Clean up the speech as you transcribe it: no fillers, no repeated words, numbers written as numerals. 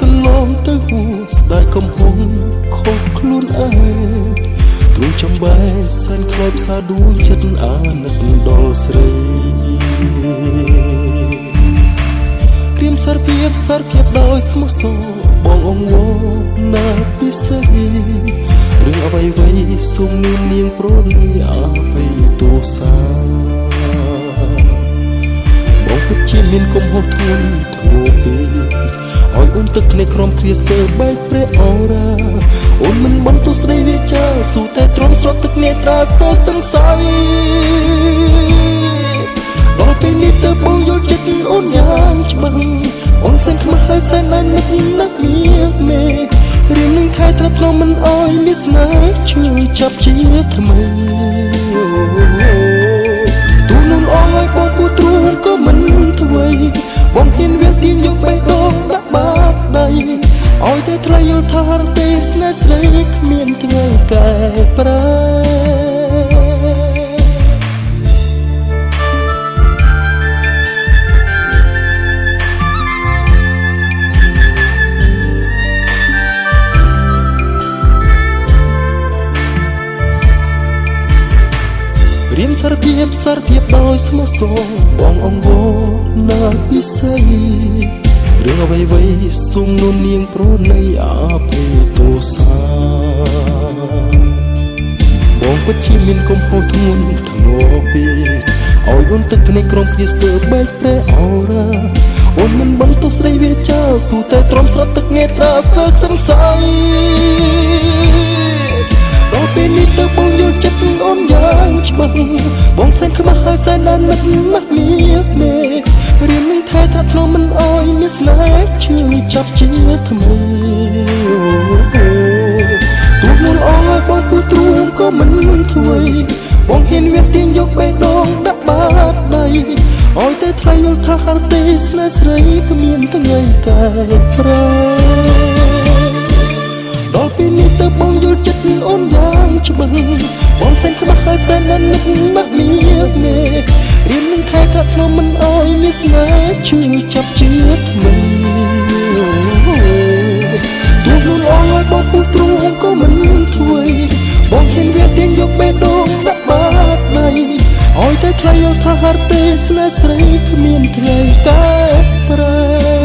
កន្លងទៅហួស្ដាយកំហុងខុសខ្លួនឯងទ្រូងចំបែសែនខ្លោចផ្សាដួងចិត្តអាណិតដល់ស្រីព្រាមសារភាពដោយស្មោះសរបងអងវណាពិសេសរឿងអ្វីសូមនាងប្រណីអភ័យទោសាបងពិតជាមានកំហុសធ្ងន់ធ្ងរពេកឲ្យអូនទឹកភ្នែកក្រំគ្រាស្ទើបែកព្រះអរ៉ាអូនមិនបានទោះស្ដីវាចាស៊ូតែទ្រាំស្រត់ទឹកនេត្រាស្ទើរសង្ស័យដល់ពេលនេះទៅបងយល់ចិត្តអូនយ៉ាងច្បាស់អូនសែនខ្មាស់ហើយសែនណាស់នឹកណាស់មានមេរៀននឹងខែត្រាត់ក្នុងមិនអោយមានស្នេហ៍ជួយចាប់ជាថ្មីទូនំអងឲ្យបងពូទ្រូងក៏មិនធ្វើបងហ៊ានវាទាញយកបេះដូងដាក់បាតដៃឲ្យតែថ្លៃយល់ថារទេស្នេហ៍ស្រីគ្មានថ្ងៃកែប្រែរៀមសារភាពដោយស្មោះសរបងអងវណាពិសេសរឿងអ្វីសូមនាងប្រណីអភ័យទោសាបងពិតជាមានកំហុសធ្ងន់ធ្ងរពេកឲ្យអូនទឹកភ្នែកក្រំគ្រាស្ទើបែកព្រះអរ៉ាអូនមិនបានទោះស្ដីវាចាស៊ូតែទ្រាំស្រត់ទឹកនេត្រាស្ទើរសង្ស័យដល់ពេលនេះទៅបងយល់ចិត្តអូនយ៉ាងច្បាស់បងសែនខ្មាស់ហើយសែនណាស់នឹកណាស់មានមេរៀននឹងថែថាក្នុងមិនអោយមានស្នេហ៍ជួយចាប់ជាថ្មីទូមុនអងឲ្យបងពូទ្រូងក៏មិនធ្វើបងហ៊ានវាទាញយកបេះដូងដាក់បាតដៃឲ្យតែថ្លៃយល់ថាហរទេស្នេហ៍ស្រីគ្មានថ្ងៃកែប្រែដល់ពេលនេះទៅបងយល់ចិត្តអូនយ៉ាងច្បាស់បងសែនខ្មាស់ហើយសែនណាស់នឹកណាស់មានមេរៀននឹងខែថាក្នុងមិនអោយមានស្នេហ៍ជួយចាប់ជាថ្មីទូខ្លួនអងឲ្យបងពូទ្រូងក៏មិនធ្វើបងហ៊ានវាទាញយកបេះដូងដាក់បាតដៃឲ្យតែថ្លៃយល់ថាហរទេស្នេហ៍ស្រីគ្មានថ្ងៃកែប្រែ